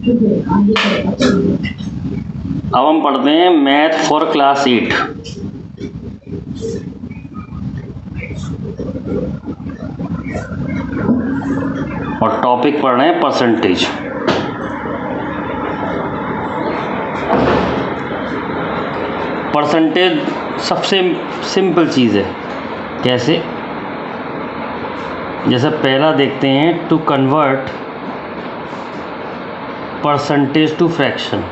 अब हम पढ़ते हैं मैथ फॉर क्लास 8। और टॉपिक पढ़ रहे हैं परसेंटेज। परसेंटेज सबसे सिंपल चीज़ है। कैसे? जैसे पहला देखते हैं, to convert percentage to fraction.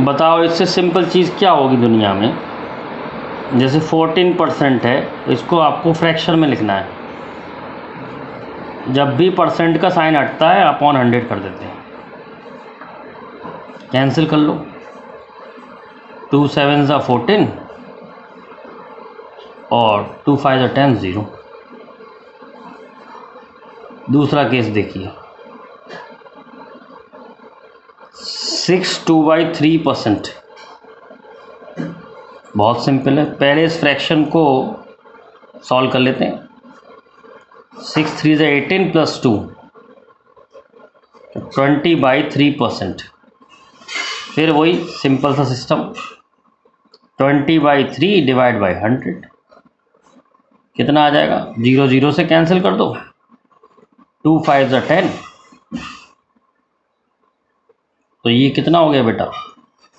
बताओ इससे सिंपल चीज़ क्या होगी दुनिया में। जैसे 14% है, इसको आपको फ्रैक्शन में लिखना है। जब भी परसेंट का साइन हटता है अपॉन 100 कर देते हैं, कैंसिल कर लो। 2 7 ज़ा 14 और 2 5 ज़ा 10, 0। दूसरा केस देखिए, 62/3%। बहुत सिंपल है। पहले इस फ्रैक्शन को सॉल्व कर लेते हैं। 6 3 ज़ा 18 + 2, 20/3%। फिर वही सिंपल सा सिस्टम, 20/3 डिवाइड बाई 100। कितना आ जाएगा? 0 0 से कैंसिल कर दो। 2 5 ज़ा 10, तो ये कितना हो गया बेटा?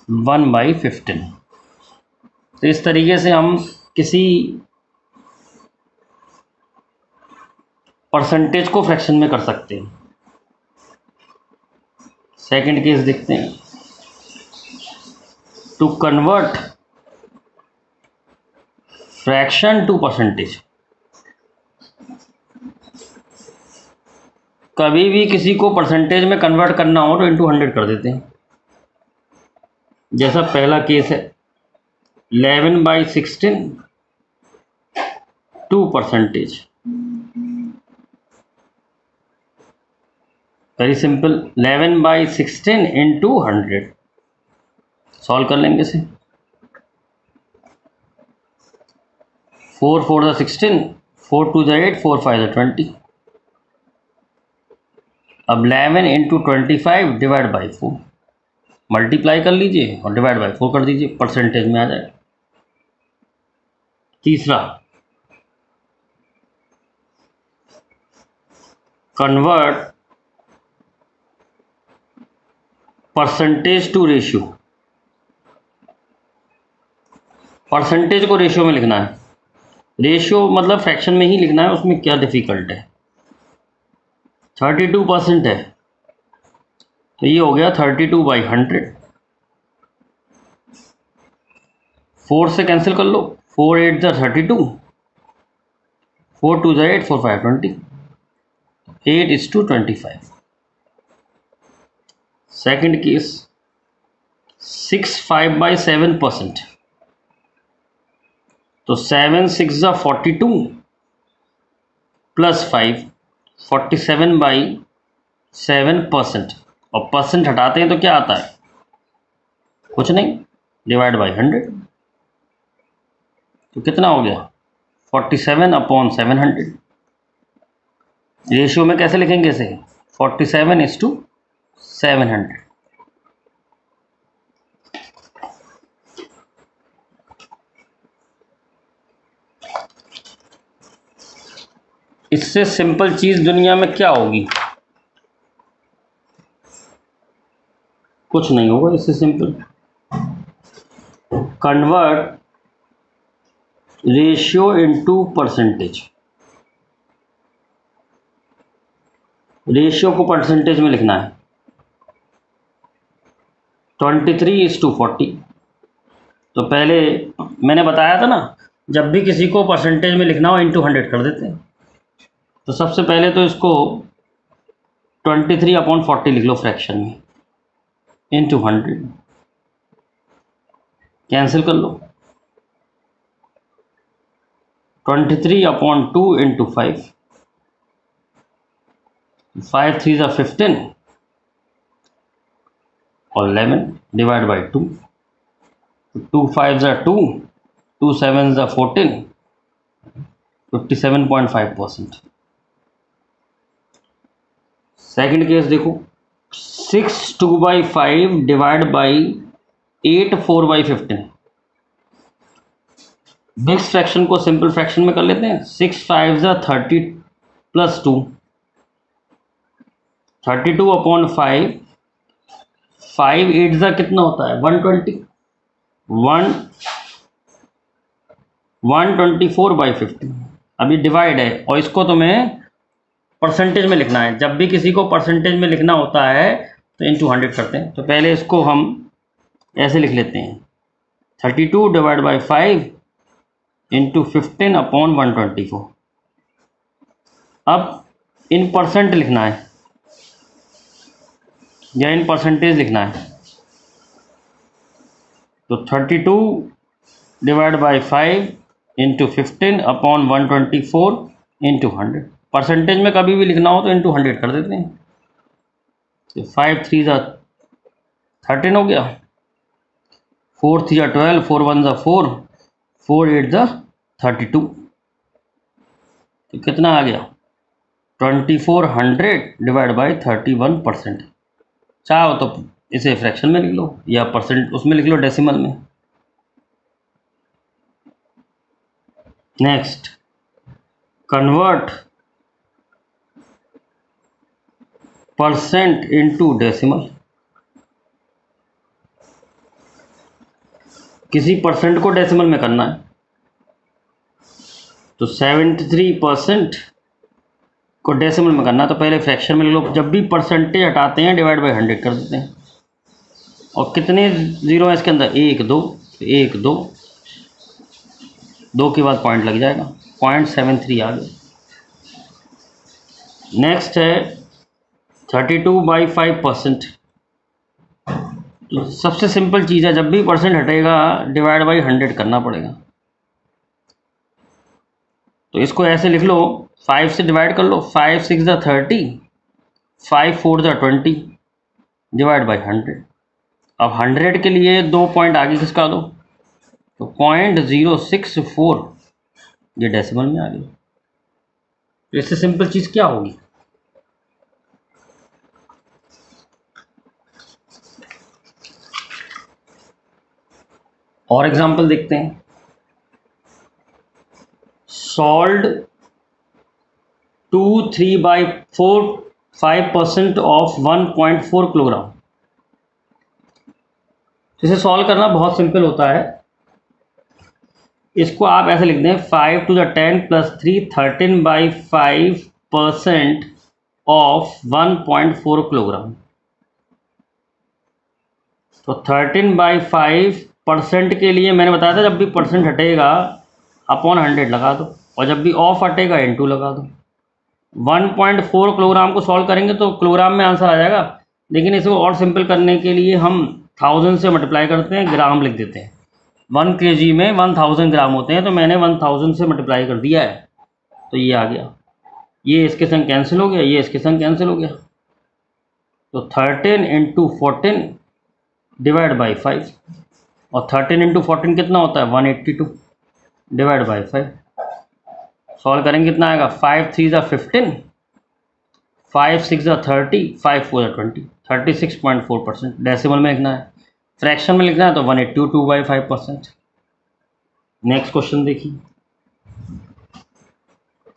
1/15। तो इस तरीके से हम किसी परसेंटेज को फ्रैक्शन में कर सकते हैं। सेकंड केस देखते हैं, to convert fraction to percentage. कभी भी किसी को परसेंटेज में कन्वर्ट करना हो तो इंटू 100 कर देते हैं। जैसा पहला केस है, 11/16 to percentage. Very simple, 11/16 into 100। Solve कर लेंगे इसे। 4 4 ज़ा 16, 4 2 ज़ा 8, 4 5 ज़ा 20। अब 11 इंटू 25 डिवाइड बाई 4। मल्टीप्लाई कर लीजिए और डिवाइड बाई 4 कर दीजिए, परसेंटेज में आ जाएगा। तीसरा, convert percentage to ratio. Percentage को रेशियो में लिखना है। रेशियो मतलब फ्रैक्शन में ही लिखना है, उसमें क्या डिफिकल्ट है। 32% है, तो ये हो गया 32/100। 4 से कैंसिल कर लो। 4 8 ज़ा 32, 4 2 ज़ा 8, 4 5 20, 8:25। Second case, 6 5/7%। तो 7 6 ज़ा 42 + 5, 47/7%। और परसेंट हटाते हैं तो क्या आता है? कुछ नहीं, डिवाइड बाई 100। तो कितना हो गया? 47/700। रेशियो में कैसे लिखेंगे इसे? 47:700। इससे सिंपल चीज दुनिया में क्या होगी? कुछ नहीं होगा इससे simple. Convert ratio into percentage. Ratio को परसेंटेज में लिखना है। 23:40। तो पहले मैंने बताया था ना, जब भी किसी को परसेंटेज में लिखना हो इंटू 100 कर देते हैं। तो सबसे पहले तो इसको 23/40 लिख लो फ्रैक्शन में, इंटू 100। कैंसिल कर लो। 23/2 इंटू 5, 5 3 ज़ा 15 और 11 डिवाइड बाई 2। 2 5 ज़ा 2, 2 7 ज़ा 14, 57.5%। सेकंड केस देखो, 6 2/5 डिवाइड बाई 8 4/15। मिक्स फ्रैक्शन को सिंपल फ्रैक्शन में कर लेते हैं। 6 5 30 प्लस 2, 32/5, 5 8 कितना होता है 120, 124/15। अभी डिवाइड है और इसको तुम्हें परसेंटेज में लिखना है। जब भी किसी को परसेंटेज में लिखना होता है तो इंटू 100 करते हैं। तो पहले इसको हम ऐसे लिख लेते हैं, 32 डिवाइड बाई 5 इंटू 15/124। अब इन परसेंट लिखना है या इन परसेंटेज लिखना है। तो 32 divide by 5 into 15/124 into 100। Percentage में कभी भी लिखना हो तो इंटू 100 कर देते हैं। तो 5 3 13 हो गया, 4 3 12, 4 1 4, 4 8 32। तो कितना आ गया 2400 डिवाइड बाई 31%। चाहो तो इसे फ्रैक्शन में लिख लो या परसेंट उसमें लिख लो, डेसिमल में। Next, convert percent into decimal. किसी परसेंट को डेसिमल में करना है तो 73% को डेसिमल में करना है तो पहले फ्रैक्शन में लिख लो। जब भी परसेंटेज हटाते हैं डिवाइड बाई 100 कर देते हैं। और कितने जीरो है इसके अंदर 1 2, 1 2, 2 के बाद पॉइंट लग जाएगा, 0.73 आ गया। नेक्स्ट है 32/5%। तो सबसे सिंपल चीज़ है, जब भी परसेंट हटेगा डिवाइड बाई 100 करना पड़ेगा। तो इसको ऐसे लिख लो, 5 से डिवाइड कर लो, 5 6 30, 5 4 20 डिवाइड बाई 100। अब 100 के लिए 2 पॉइंट आगे किसका दो, तो 0.064 ये डेसिमल में आ गई। तो इससे सिंपल चीज़ क्या होगी, और एग्जांपल देखते हैं। Sold 2 3/4 5% of 1.4 kilogram. इसे सॉल्व करना बहुत सिंपल होता है। इसको आप ऐसे लिख दें, 5 to the 10 + 3 13/5% ऑफ 1.4 किलोग्राम। तो 13/5% के लिए मैंने बताया था, जब भी परसेंट हटेगा अपॉन 100 लगा दो, और जब भी ऑफ हटेगा इनटू लगा दो। 1.4 किलोग्राम को सॉल्व करेंगे तो किलोग्राम में आंसर आ जाएगा, लेकिन इसको और सिंपल करने के लिए हम 1000 से मल्टीप्लाई करते हैं, ग्राम लिख देते हैं। 1 kg में 1000 ग्राम होते हैं, तो मैंने 1000 से मल्टीप्लाई कर दिया है, तो ये आ गया। ये इसके संग कैंसिल हो गया, ये इसके संग कैंसिल हो गया। तो 13 × 14 डिवाइड बाई 5, और 13 × 14 कितना होता है 182 डिवाइड बाई 5। सॉल्व करेंगे कितना आएगा, 5 3 15, 5 6 30, 5 4 20, 36.4%। डेसिमल में लिखना है, फ्रैक्शन में लिखना है तो 182/5%। नेक्स्ट क्वेश्चन देखिए,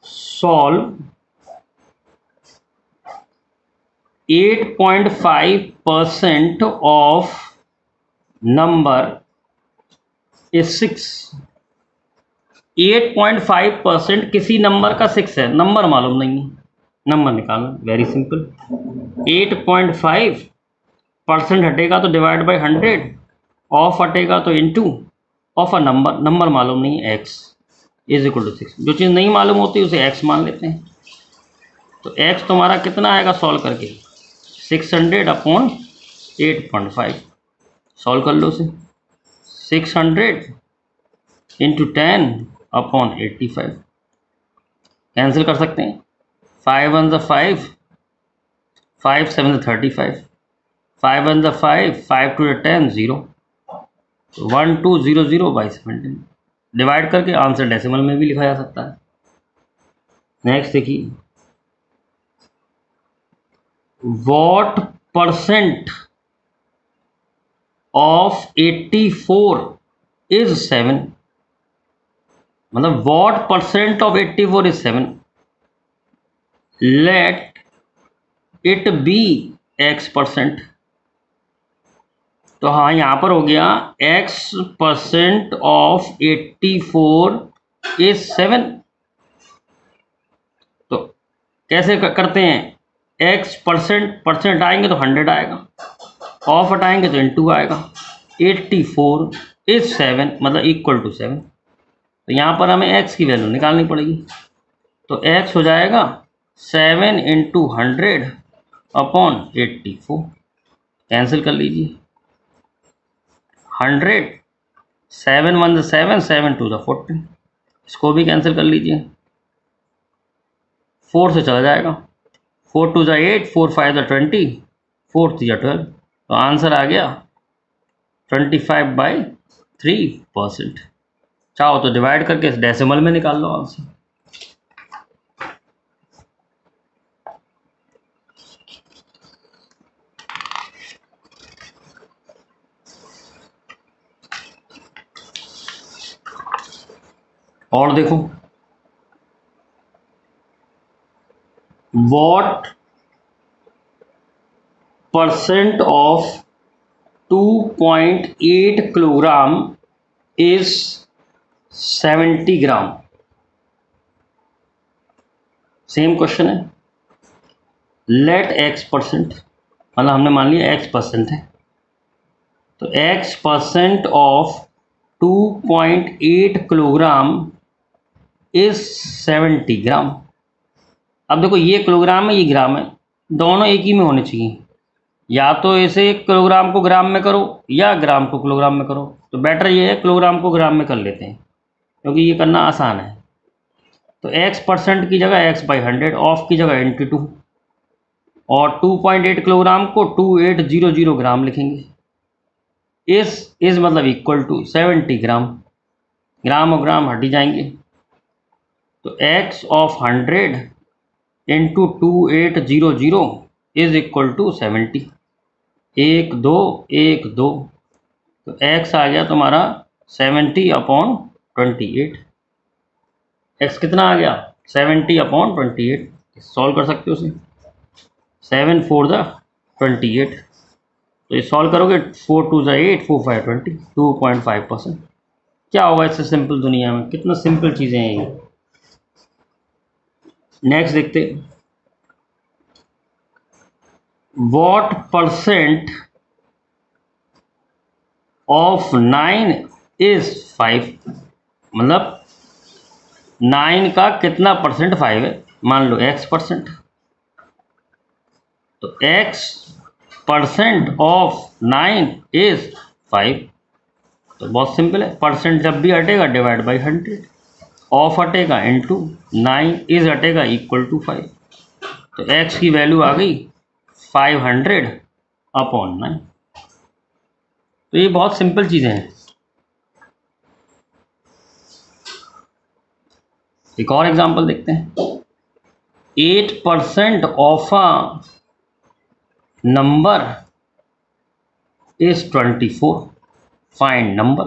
सॉल्व 8.5% ऑफ नंबर इज 6। 8.5% किसी नंबर का 6 है, नंबर मालूम नहीं है, नंबर निकालना वेरी सिंपल। 8.5% हटेगा तो डिवाइड बाई 100, ऑफ हटेगा तो into of a number, number मालूम नहीं है, x इज इक्वल टू 6। जो चीज़ नहीं मालूम होती उसे x मान लेते हैं। तो x तुम्हारा कितना आएगा सॉल्व करके, 600/8.5। सॉल्व कर लो उसे, 600 × 10/85। कैंसिल कर सकते हैं, 5 1 5, 5 7 35, 5 1 5, 5 2 10 0, 1200/17। डिवाइड करके आंसर डेसिमल में भी लिखा जा सकता है। नेक्स्ट देखिए, वॉट परसेंट ऑफ 84 इज 7, मतलब what percent of 84 is 7, let it be x%। तो हाँ, यहां पर हो गया x% ऑफ 84 इज 7। तो कैसे करते हैं, x% आएंगे तो 100 आएगा, ऑफ हटाएंगे तो इनटू आएगा, 84 इज 7 मतलब इक्वल टू 7। तो यहाँ पर हमें x की वैल्यू निकालनी पड़ेगी। तो x हो जाएगा 7 × 100 अपॉन 84। कैंसिल कर लीजिए, 100, 7 1 7, 7 2 14, इसको भी कैंसिल कर लीजिए, 4 से चला जाएगा, 4 2 8, 4 5 20, 4 3 12। तो आंसर आ गया 25/3%। चाहो तो डिवाइड करके इस डेसिमल में निकाल लो आंसर। और देखो, what percent of 2.8 kilogram is 70 gram. Same question है, लेट x%, मतलब हमने मान लिया x% है, तो x% ऑफ 2.8 किलोग्राम इज 70 ग्राम। अब देखो, ये किलोग्राम है, ये ग्राम है, दोनों एक ही में होने चाहिए। या तो ऐसे किलोग्राम को ग्राम में करो या ग्राम को किलोग्राम में करो, तो बेटर ये है किलोग्राम को ग्राम में कर लेते हैं, क्योंकि ये करना आसान है। तो x% की जगह x/100, ऑफ की जगह × 2, और 2.8 किलोग्राम को 2800 ग्राम लिखेंगे। इस मतलब इक्वल टू 70 ग्राम, ग्राम और ग्राम हट ही जाएंगे। तो x of 100 × 2800 is equal to 70। 1 2 1 2, तो x आ गया तुम्हारा 70/28। x कितना आ गया, 70/28। सॉल्व कर सकते हो उसे, 7 4 28। तो ये सॉल्व करोगे, 4 2 8, 4 5 20, 2.5%। क्या होगा इससे सिंपल दुनिया में, कितना सिंपल चीज़ें हैं ये। नेक्स्ट देखते, वॉट परसेंट ऑफ 9 इज 5, मतलब 9 का कितना परसेंट 5 है, मान लो x%। तो x% ऑफ 9 इज 5। तो बहुत सिंपल है, परसेंट जब भी हटेगा डिवाइड बाई 100, ऑफ हटेगा इनटू 9, इज हटेगा इक्वल टू 5। तो x की वैल्यू आ गई 500/9। तो ये बहुत सिंपल चीज़ें हैं। एक और एग्जांपल देखते हैं, 8% of a number is 24, find number.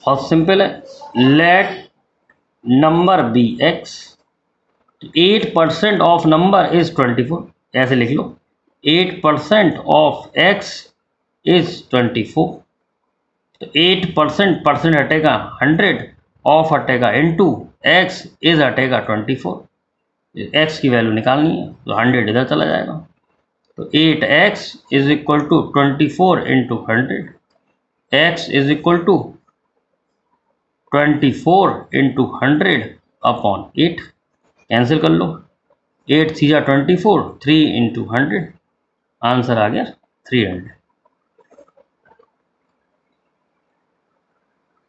बहुत सिंपल है, let number be x। 8% of number is 24, ऐसे लिख लो, 8% ऑफ x इज 24। तो 8% परसेंट हटेगा 100, ऑफ हटेगा इनटू x इज हटेगा 24। x की वैल्यू निकालनी है, तो 100 इधर चला जाएगा। तो 8x is equal to 24 × 100, x is equal to 24 × 100/8। Cancel कर लो, 8 3 24, 3 × 100, आंसर आ गया 300।